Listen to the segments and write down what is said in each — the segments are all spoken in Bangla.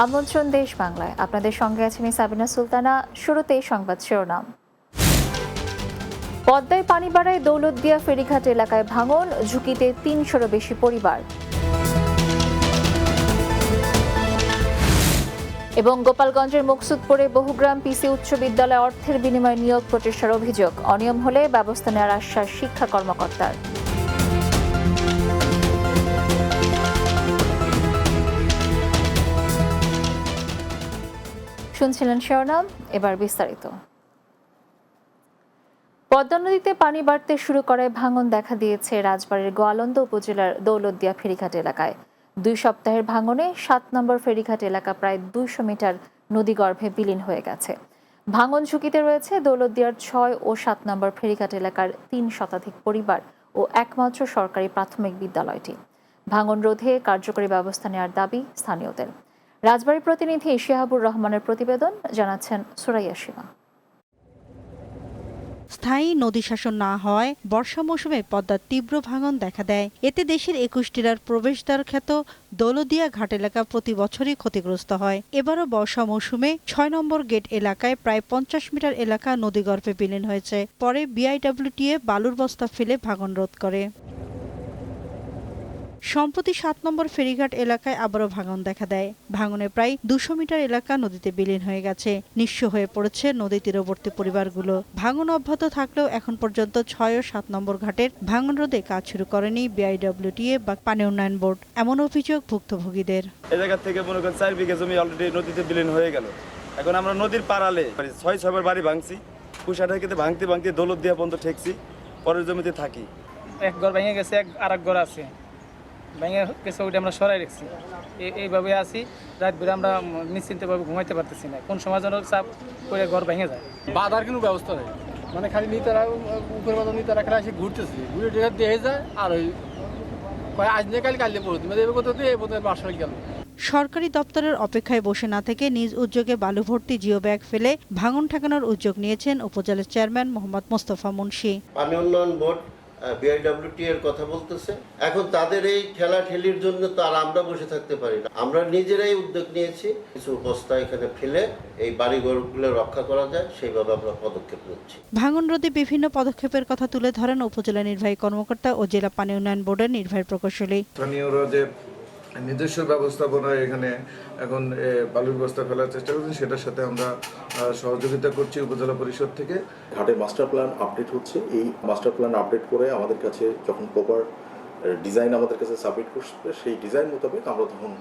আমন্ত্রণ দেশ বাংলায়, আপনাদের সঙ্গে আছি আমি সাবিনা সুলতানা। শুরুতেই সংবাদ শিরোনাম। পদ্মায় পানি বাড়ায় দৌলতদিয়া ফেরিঘাট এলাকায় ভাঙন, ঝুঁকিতে ৩০০-রও বেশি পরিবার। এবং গোপালগঞ্জের মুকসুদপুরে বহুগ্রাম পিসি উচ্চ বিদ্যালয়ে অর্থের বিনিময়ে নিয়োগ প্রচেষ্টার অভিযোগ, অনিয়ম হলে ব্যবস্থা নেওয়ার আশ্বাস শিক্ষা কর্মকর্তার। শুনছিলেন শিরোনাম, এবার বিস্তারিত। পদ্মা নদীতে পানি বাড়তে শুরু করায় ভাঙন দেখা দিয়েছে রাজবাড়ীর গোয়ালন্দ উপজেলার দৌলতদিয়া ফেরিঘাট এলাকায়। 2 সপ্তাহের ভাঙনে 7 নম্বর ফেরিঘাট এলাকা প্রায় 200 মিটার নদীগর্ভে বিলীন হয়ে গেছে। ভাঙন ঝুঁকিতে রয়েছে দৌলতদিয়ার 6 ও 7 নম্বর ফেরিঘাট এলাকার 3 শতাধিক পরিবার ও একমাত্র সরকারি প্রাথমিক বিদ্যালয়টি। ভাঙন রোধে কার্যকরী ব্যবস্থা নেওয়ার দাবি স্থানীয়দের। রাজবাড়ী প্রতিনিধি শিহাবুর রহমানের প্রতিবেদন, জানাচ্ছেন সুরাইয়া সীমা। স্থায়ী নদী শাসন না হওয়ায় বর্ষা মৌসুমে পদ্মার তীব্র ভাঙন দেখা দেয়। এতে দেশের 21 জেলার প্রবেশদ্বার খ্যাত দৌলতদিয়া ঘাট এলাকা প্রতি বছরই ক্ষতিগ্রস্ত হয়। এবারও বর্ষা মৌসুমে 6 নম্বর গেট এলাকায় প্রায় 50 মিটার এলাকা নদীগর্ভে বিলীন হয়েছে। পরে বিআইডব্লিউটিএ বালুর বস্তা ফেলে ভাঙন রোধ করে। সম্প্রতি 7 নম্বর ফেরিঘাট এলাকায় আবারও ভাঙন দেখা দেয়। ভাঙনে প্রায় 200 মিটার এলাকা নদীতে বিলীন হয়ে গেছে। নিঃস্ব হয়ে পড়েছে নদী তীরবর্তী পরিবারগুলো। ভাঙন অব্যাহত থাকলেও এখন পর্যন্ত 6 ও 7 নম্বর ঘাটের ভাঙন রোধে কাজ শুরু করেনি বিআইডব্লিউটিএ বা পানি উন্নয়ন বোর্ড, এমন অভিযোগ ভুক্তভোগীদের। এই জায়গা থেকে মনে করেন 4 বিঘা জমি অলরেডি নদীতে বিলীন হয়ে গেল। এখন আমরা নদীর পাড়ালে 6-6 বাড়ি ভাঙছি, কুশাটা থেকে ভাঙতে ভাঙতে দৌলতদিয়া পর্যন্ত ঠেকছি, পরের জমিতে থাকি। এক ঘর ভেঙে গেছে, আর এক ঘর আছে ভেঙে গেছে, ওইটা আমরা সরাই রাখছি। এইভাবে আছি, রাত বেড়ে আমরা নিশ্চিন্তভাবে ঘুমাইতে পারতেছি না, কোন সময় যেন চাপ করে ঘর ভেঙে যায়। বাধার কোনো ব্যবস্থা নেই, মানে খালি নিতারা উপরে মতো নিতারা খেলা এসে ঘুরতেছে, ঘুরে টেকা দিয়ে যায় আর ওই আজ নিয়ে কাল পড়তে এবার কোথাও এই বোধ বাসা গেল। সরকারি দপ্তরের অপেক্ষায় বসে না থেকে নিজ উদ্যোগে বালু ভর্তি জিও ব্যাগ ফেলে ভাঙন ঠেকানোর উদ্যোগ নিয়েছেন উপজেলার চেয়ারম্যান মোহাম্মদ মোস্তফা মুন্সি। পানি উন্নয়ন বোর্ড বিআইডব্লিউটি এর কথা বলতেছে। এখন তাদের এই ঠেলাঠেলির জন্য তো আর আমরা বসে থাকতে পারি না। আমরা নিজেরাই উদ্যোগ নিয়েছি, কিছু বস্তা এখানে ফেলে এই বাড়িঘরগুলো রক্ষা করা যায় সেইভাবে আমরা পদক্ষেপ নিচ্ছি। ভাঙন রোধে বিভিন্ন পদক্ষেপের কথা তুলে ধরেন উপজেলা নির্বাহী কর্মকর্তা ও জেলা পানি উন্নয়ন বোর্ডের নির্বাহী প্রকৌশলী। স্থানীয়রা যে নিজস্ব ব্যবস্থাপনা এখানে এখন বালুর বস্তা ফেলার চেষ্টা করছেন, সেটার সাথে আমরা সহযোগিতা করছি উপজেলা পরিষদ থেকে। ঘাটের মাস্টার প্ল্যান আপডেট হচ্ছে, এই মাস্টার প্ল্যান আপডেট করে আমাদের কাছে যখন প্রপার ডিজাইন আমাদের কাছে সাবমিট করবে, সেই ডিজাইন মোতাবেক আমরা তখন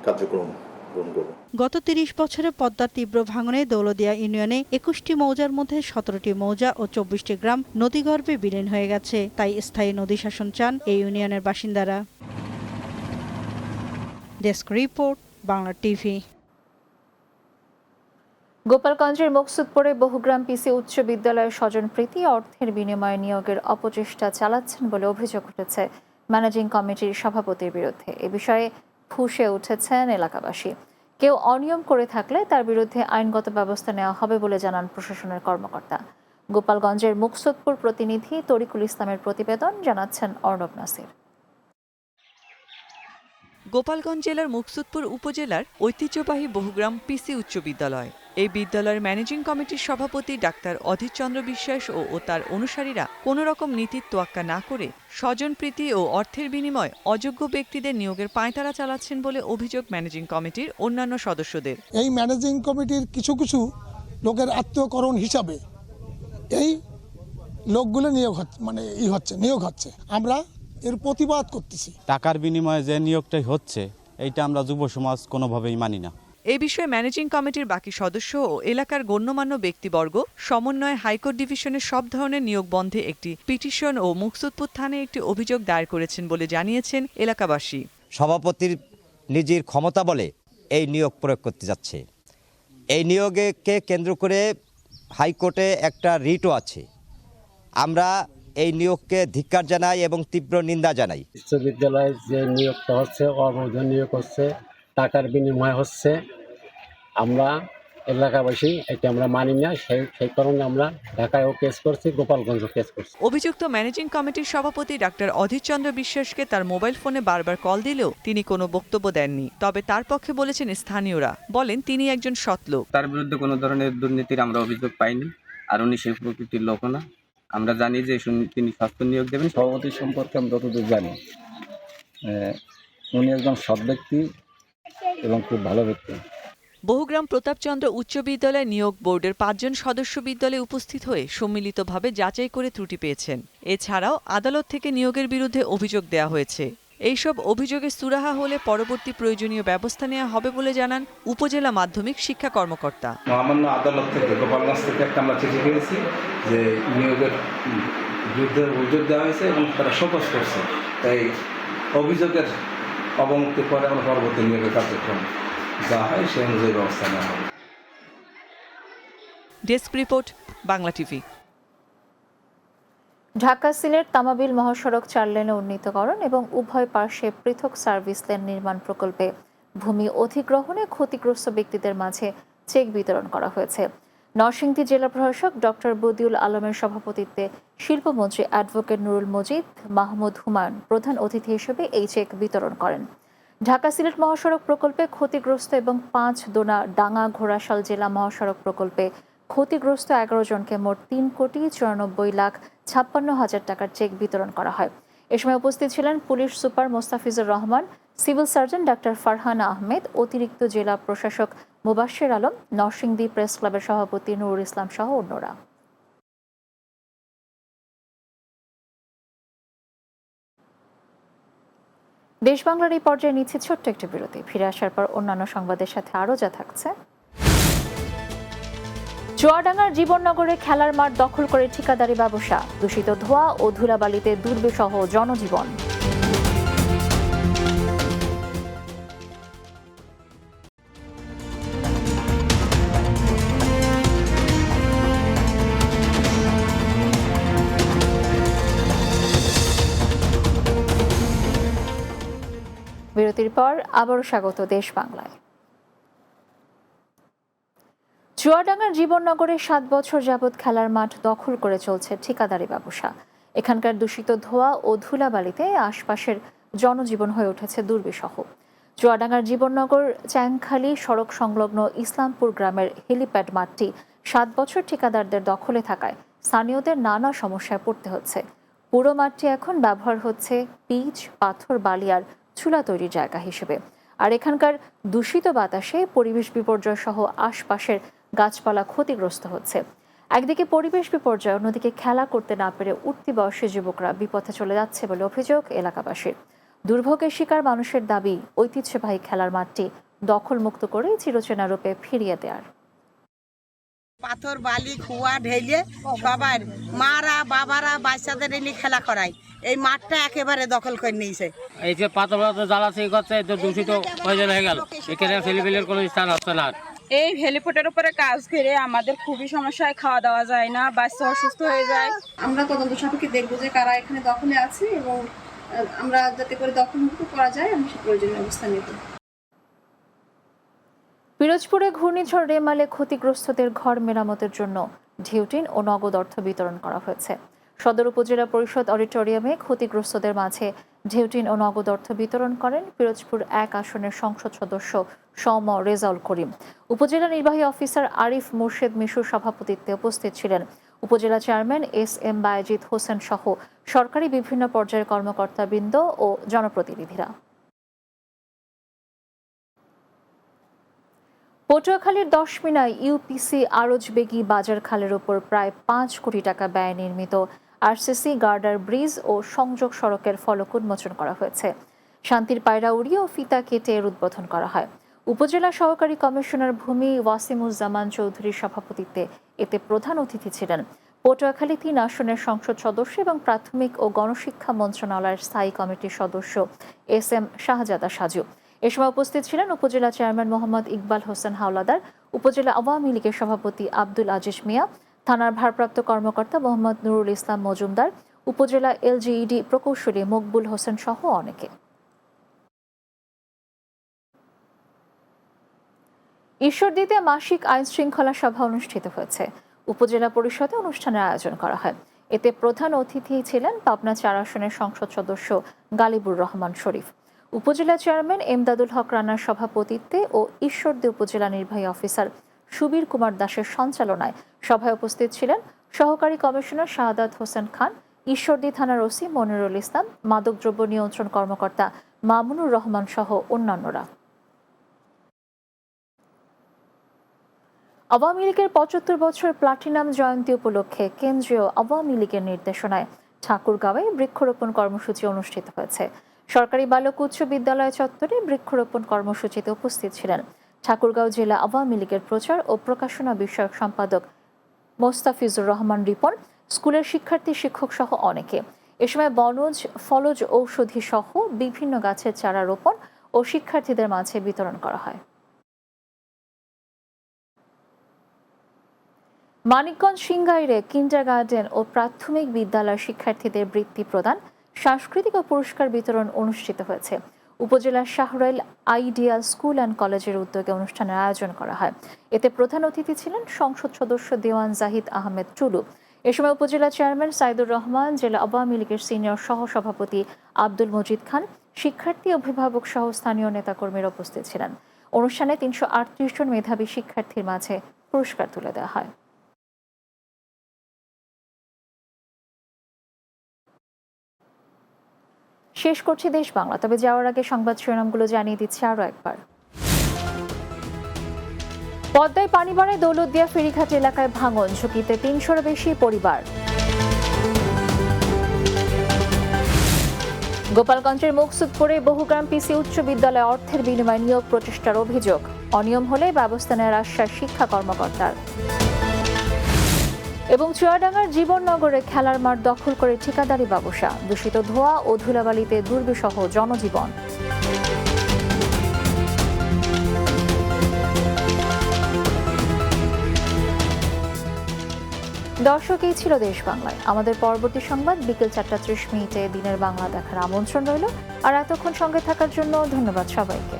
কার্যক্রম গ্রহণ করব। গত 30 বছরে পদ্মার তীব্র ভাঙনে দৌলতদিয়া ইউনিয়নে 21টি মৌজার মধ্যে 17টি মৌজা ও 24টি গ্রাম নদীগর্ভে বিলীন হয়ে গেছে। তাই স্থায়ী নদী শাসন চান এই ইউনিয়নের বাসিন্দারা। Desk report, Bangla TV. গোপালগঞ্জের মুকসুদপুরে বহুগ্রাম পিসি উচ্চ বিদ্যালয়ের স্বজনপ্রীতি অর্থের বিনিময়ে নিয়োগের অপচেষ্টা চালাচ্ছেন বলে অভিযোগ উঠেছে ম্যানেজিং কমিটির সভাপতির বিরুদ্ধে। এ বিষয়ে ফুঁসে উঠেছেন এলাকাবাসী। কেউ অনিয়ম করে থাকলে তার বিরুদ্ধে আইনগত ব্যবস্থা নেওয়া হবে বলে জানান প্রশাসনের কর্মকর্তা। গোপালগঞ্জের মুকসুদপুর প্রতিনিধি তরিকুল ইসলামের প্রতিবেদন, জানাচ্ছেন অর্ণব নাসির। গোপালগঞ্জ জেলার মুকসুদপুর উপজেলার ঐতিহ্যবাহী বহুগ্রাম পিসি উচ্চ বিদ্যালয়। এই বিদ্যালয়ের ম্যানেজিং কমিটির সভাপতি ডাক্তার অধীর চন্দ্র বিশ্বাস ও তার অনুসারীরা কোনো রকম নীতির তোয়াক্কা না করে স্বজনপ্রীতি ও অর্থের বিনিময়ে অযোগ্য ব্যক্তিদের নিয়োগের পাঁয়তারা চালাচ্ছেন বলে অভিযোগ ম্যানেজিং কমিটির অন্যান্য সদস্যদের। এই ম্যানেজিং কমিটির কিছু কিছু লোকের আত্মীয়করণ হিসাবে এই লোকগুলো নিয়োগ হচ্ছে, আমরা এর প্রতিবাদ করতেছি। টাকার বিনিময়ে যে নিয়োগটাই হচ্ছে, এইটা আমরা যুব সমাজ কোনোভাবেই মানি না। এই বিষয়ে ম্যানেজিং কমিটির বাকি সদস্য ও এলাকার গণ্যমান্য ব্যক্তিবর্গ সমন্বয়ে হাইকোর্ট ডিভিশনের সব ধরনের নিয়োগ বন্ধে একটি পিটিশন ও মুকসুদপুর থানায় একটি অভিযোগ দায়ের করেছেন বলে জানিয়েছেন এলাকাবাসী। সভাপতির নিজের ক্ষমতা বলে এই নিয়োগ প্রয়োগ করতে যাচ্ছে। এই নিয়োগকে কেন্দ্র করে হাইকোর্টে একটা রিটও আছে। আমরা এই নিয়োগকে ধিক্কার জানাই এবং তীব্র নিন্দা জানাই। বিশ্ববিদ্যালয়ে যে নিয়োগটা হচ্ছে অবৈধ নিয়োগ হচ্ছে, টাকার বিনিময় হচ্ছে। আমরা এলাকাবাসী এটা আমরা মানি না, সেই কারণে আমরা ঢাকায়ও কেস করছি, গোপালগঞ্জও কেস করছি। অভিযুক্ত ম্যানেজিং কমিটির সভাপতি ডাক্তার অধীর চন্দ্র বিশ্বাসকে তার মোবাইল ফোনে বারবার কল দিলেও তিনি কোনো বক্তব্য দেননি। তবে তার পক্ষে বলেছেন স্থানীয়রা, বলেন তিনি একজন সৎ লোক। তার বিরুদ্ধে কোনো ধরনের দুর্নীতির আমরা অভিযোগ পাইনি, আর উনি সেই প্রকৃতির লোক না। আমরা জানি যে তিনি স্বাস্থ্য নিয়োগ দেবেন। সভাপতি সম্পর্কে আমি যতদূর জানি উনি একজন সৎ ব্যক্তি এবং খুব ভালো ব্যক্তি। বহুগ্রাম প্রতাপচন্দ্র উচ্চ বিদ্যালয় নিয়োগ বোর্ডের 5 জন সদস্য বিদ্যালয়ে উপস্থিত হয়ে সম্মিলিতভাবে যাচাই করে ত্রুটি পেয়েছেন। এছাড়াও আদালত থেকে নিয়োগের বিরুদ্ধে অভিযোগ দেওয়া হয়েছে। এইসব অভিযোগে সুরাহা হলে পরবর্তী প্রয়োজনীয় ব্যবস্থা নেওয়া হবে বলে জানান উপজেলা মাধ্যমিক শিক্ষা কর্মকর্তা। মহামান্য আদালত থেকে, গোপালগঞ্জ থেকে একটা আমরা চিঠি পেয়েছি যে নিয়োগের বিরুদ্ধে অভিযোগ দেওয়া হয়েছে এবং তারা শোকজ করছে। তাই অভিযোগের অবমুক্তি পরে আমরা পরবর্তী নিয়োগের কার্যক্রম যা হয় সেই অনুযায়ী ব্যবস্থা নেওয়া হবে। Desk report, Bangla TV. Dhaka Sylhet Tamabil মহাসড়ক 4 লেনে উন্নীতকরণ এবং উভয় পার্শ্বে পৃথক সার্ভিস লেন নির্মাণ প্রকল্পে ভূমি অধিগ্রহণে ক্ষতিগ্রস্ত ব্যক্তিদের মাঝে চেক বিতরণ করা হয়েছে। নরসিংদী জেলা প্রশাসক ডক্টর বদিউল আলমের সভাপতিত্বে শিল্পমন্ত্রী অ্যাডভোকেট নুরুল মজিদ, মাহমুদ হুমায়ুন প্রধান অতিথি হিসেবে এই চেক বিতরণ করেন। ঢাকা সিলেট মহাসড়ক প্রকল্পে ক্ষতিগ্রস্ত এবং 5 দোনা ডাঙ্গা ঘোড়াশাল জেলা মহাসড়ক প্রকল্পে ক্ষতিগ্রস্ত 11 জনকে মোট 3,94,56,000 টাকার চেক বিতরণ করা হয়। এ সময় উপস্থিত ছিলেন police super Mostafizur Rahman, civil surgeon ডাক্তার ফারহানা আহমেদ, অতিরিক্ত জেলা প্রশাসক মুবাশ্শির আলম, নরসিংদী প্রেস ক্লাবের সভাপতি নুরুল ইসলাম সহ অন্যরা। দেশ বাংলার এই পর্যায়ে নিচ্ছে ছোট্ট একটি বিরতি। ফিরে আসার পর অন্যান্য সংবাদের সাথে আরও যা থাকছে। চুয়াডাঙ্গার জীবননগরে খেলার মাঠ দখল করে ঠিকাদারি ব্যবসা, দূষিত ধোঁয়া ও ধুলাবালিতে দুর্বিষহ জনজীবন। বিরতির পর আবারও স্বাগত দেশ বাংলায়। চুয়াডাঙ্গার জীবননগরে 7 বছর যাবৎ খেলার মাঠ দখল করে চলছে ঠিকাদারি ব্যবসা। এখানকার দূষিত ধোঁয়া ও ধুলাবালিতে আশপাশের জনজীবন হয়ে উঠেছে দুর্বিষহ। চুয়াডাঙ্গার জীবননগর চ্যাংখালী সড়ক সংলগ্ন ইসলামপুর গ্রামের হেলিপ্যাড মাঠটি 7 বছর ঠিকাদারদের দখলে থাকায় স্থানীয়দের নানা সমস্যায় পড়তে হচ্ছে। পুরো মাঠটি এখন ব্যবহার হচ্ছে পিচ, পাথর, বালি আর চুলা তৈরির জায়গা হিসেবে। আর এখানকার দূষিত বাতাসে পরিবেশ বিপর্যয় সহ আশপাশের গাছপালা ক্ষতিগ্রস্ত হচ্ছে। একদিকে পরিবেশ বিপর্যয়, অন্যদিকে খেলা করতে না পেরে উঠতি বয়সী যুবকরা বিপথে চলে যাচ্ছে বলে অভিযোগ এলাকাবাসীর। দুর্ভোগের শিকার মানুষের দাবি ঐতিহ্যবাহী খেলার মাঠটি দখলমুক্ত করে চিরচেনা রূপে ফিরিয়ে দেওয়ার। পাথর, বালি, খুয়া ঢেলে সবার মারা বাবারা বাচ্চাদের এনে খেলা করায়, এই মাঠটা একেবারে দখল করে নিয়েছে। এই যে পাথর জ্বালাশি করছে, দূষিত হয়ে গেল, এখানে ছেলেপেলের কোনো স্থান হচ্ছে না। এই হেলিপ্যাডের উপরে কাজ করে আমাদের খুবই সমস্যায়, খাওয়া দাওয়া যায় না, বাচ্চা অসুস্থ হয়ে যায়। আমরা তদন্ত সাপেক্ষে দেখবো যে কারা এখানে দখলে আছে এবং আমরা যাতে করে দখলমুক্ত করা যায় আমি সে প্রয়োজনীয় ব্যবস্থা নেব। পিরোজপুরে ঘূর্ণিঝড় রেমালে ক্ষতিগ্রস্তদের ঘর মেরামতের জন্য ঢেউটিন ও নগদ অর্থ বিতরণ করা হয়েছে। সদর উপজেলা পরিষদ অডিটোরিয়ামে ক্ষতিগ্রস্তদের মাঝে ঢেউটিন ও নগদ অর্থ বিতরণ করেন পিরোজপুর 1 আসনের সংসদ সদস্য সৌম্য রেজাউল করিম। উপজেলা নির্বাহী অফিসার আরিফ মুর্শেদ মিশুর সভাপতিত্বে উপস্থিত ছিলেন উপজেলা চেয়ারম্যান SM বায়েজিদ হোসেন সহ সরকারি বিভিন্ন পর্যায়ের কর্মকর্তাবৃন্দ ও জনপ্রতিনিধিরা। পটুয়াখালীর 10 মিনায় ইউপিসি আরজবেগী বাজার খালের উপর প্রায় 5 কোটি টাকা ব্যয়ে নির্মিত RCC গার্ডার ব্রিজ ও সংযোগ সড়কের ফলক উন্মোচন করা হয়েছে। শান্তির পায়রা উড়িয়ে ও ফিতা কেটে এর উদ্বোধন করা হয়। উপজেলা সহকারী কমিশনার ভূমি ওয়াসিমুজ্জামান চৌধুরীর সভাপতিত্বে এতে প্রধান অতিথি ছিলেন পটুয়াখালী 3 আসনের সংসদ সদস্য এবং প্রাথমিক ও গণশিক্ষা মন্ত্রণালয়ের স্থায়ী কমিটির সদস্য SM শাহজাদা সাজু। এ সময় উপস্থিত ছিলেন উপজেলা চেয়ারম্যান মোহাম্মদ ইকবাল হোসেন হাওলাদার, উপজেলা আওয়ামী লীগের সভাপতি আব্দুল আজিজ মিয়া, থানার ভারপ্রাপ্ত কর্মকর্তা মোহাম্মদ নুরুল ইসলাম মজুমদার, উপজেলা LGED প্রকৌশলী মকবুল হোসেন সহ অনেকে। ঈশ্বরদীতে মাসিক আইন শৃঙ্খলা সভা অনুষ্ঠিত হয়েছে। উপজেলা পরিষদে অনুষ্ঠানের আয়োজন করা হয়। এতে প্রধান অতিথি ছিলেন পাবনা ৪ আসনের সংসদ সদস্য গালিবুর রহমান শরীফ। উপজেলা চেয়ারম্যান এমদাদুল হক রানার সভাপতিত্বে ও ঈশ্বরদী উপজেলা নির্বাহী অফিসার সুবীর কুমার দাসের সঞ্চালনায় সভায় উপস্থিত ছিলেন সহকারী কমিশনার শাহাদাত হোসেন খান, ঈশ্বরদী থানার ওসি মনিরুল ইসলাম, মাদকদ্রব্য নিয়ন্ত্রণ কর্মকর্তা মামুনুর রহমান সহ অন্যান্যরা। আওয়ামী লীগের ৭৫ বছর প্লাটিনাম জয়ন্তী উপলক্ষে কেন্দ্রীয় আওয়ামী লীগের নির্দেশনায় ঠাকুরগাঁওয়ে বৃক্ষরোপণ কর্মসূচি অনুষ্ঠিত হয়েছে। সরকারি বালক উচ্চ বিদ্যালয় চত্বরে বৃক্ষরোপণ কর্মসূচিতে উপস্থিত ছিলেন ঠাকুরগাঁও জেলা আওয়ামী লীগের প্রচার ও প্রকাশনা বিষয়ক সম্পাদক মোস্তাফিজুর রহমান রিপন, স্কুলের শিক্ষার্থী শিক্ষক সহ অনেকে। এ সময় বনজ, ফলজ ঔষধি সহ বিভিন্ন গাছের চারা রোপণ ও শিক্ষার্থীদের মাঝে বিতরণ করা হয়। মানিকগঞ্জ সিংগাইরে কিন্ডারগার্টেন ও প্রাথমিক বিদ্যালয়ের শিক্ষার্থীদের বৃত্তি প্রদান, সাংস্কৃতিক ও পুরস্কার বিতরণ অনুষ্ঠিত হয়েছে। উপজেলার শাহরাইল আইডিয়াল স্কুল অ্যান্ড কলেজের উদ্যোগে অনুষ্ঠানের আয়োজন করা হয়। এতে প্রধান অতিথি ছিলেন সংসদ সদস্য দেওয়ান জাহিদ আহমেদ টুলু। এ সময় উপজেলা চেয়ারম্যান সাইদুর রহমান, জেলা আওয়ামী লীগের সিনিয়র সহসভাপতি আব্দুল মজিদ খান, শিক্ষার্থী, অভিভাবক সহ স্থানীয় নেতাকর্মীরা উপস্থিত ছিলেন। অনুষ্ঠানে ৩৩৮ জন মেধাবী শিক্ষার্থীর মাঝে পুরস্কার তুলে দেওয়া হয়। শেষ করছি দেশ বাংলা, তবে যাওয়ার আগে সংবাদ শিরোনামগুলো জানিয়ে দিচ্ছি আরও একবার। পদ্মায় পানি বাড়ায় দৌলতদিয়া ফেরিঘাট এলাকায় ভাঙন, ঝুঁকিতে ৩০০-এর বেশি পরিবার। গোপালগঞ্জের মুকসুদপুরে বহুগ্রাম পিসি উচ্চ বিদ্যালয়ে অর্থের বিনিময়ে নিয়োগ প্রচেষ্টার অভিযোগ, অনিয়ম হলে ব্যবস্থা নেওয়ার আশ্বাস শিক্ষা কর্মকর্তার। এবং চুয়াডাঙ্গার জীবননগরে খেলার মাঠ দখল করে ঠিকাদারি ব্যবসা, দূষিত ধোঁয়া ও ধুলাবালিতে দুর্বিষহ জনজীবন। দর্শক, এই ছিল দেশ বাংলায়। আমাদের পরবর্তী সংবাদ বিকেল ৪টা ৩০ মিনিটে দিনের বাংলা দেখার আমন্ত্রণ রইল। আর এতক্ষণ সঙ্গে থাকার জন্য ধন্যবাদ সবাইকে।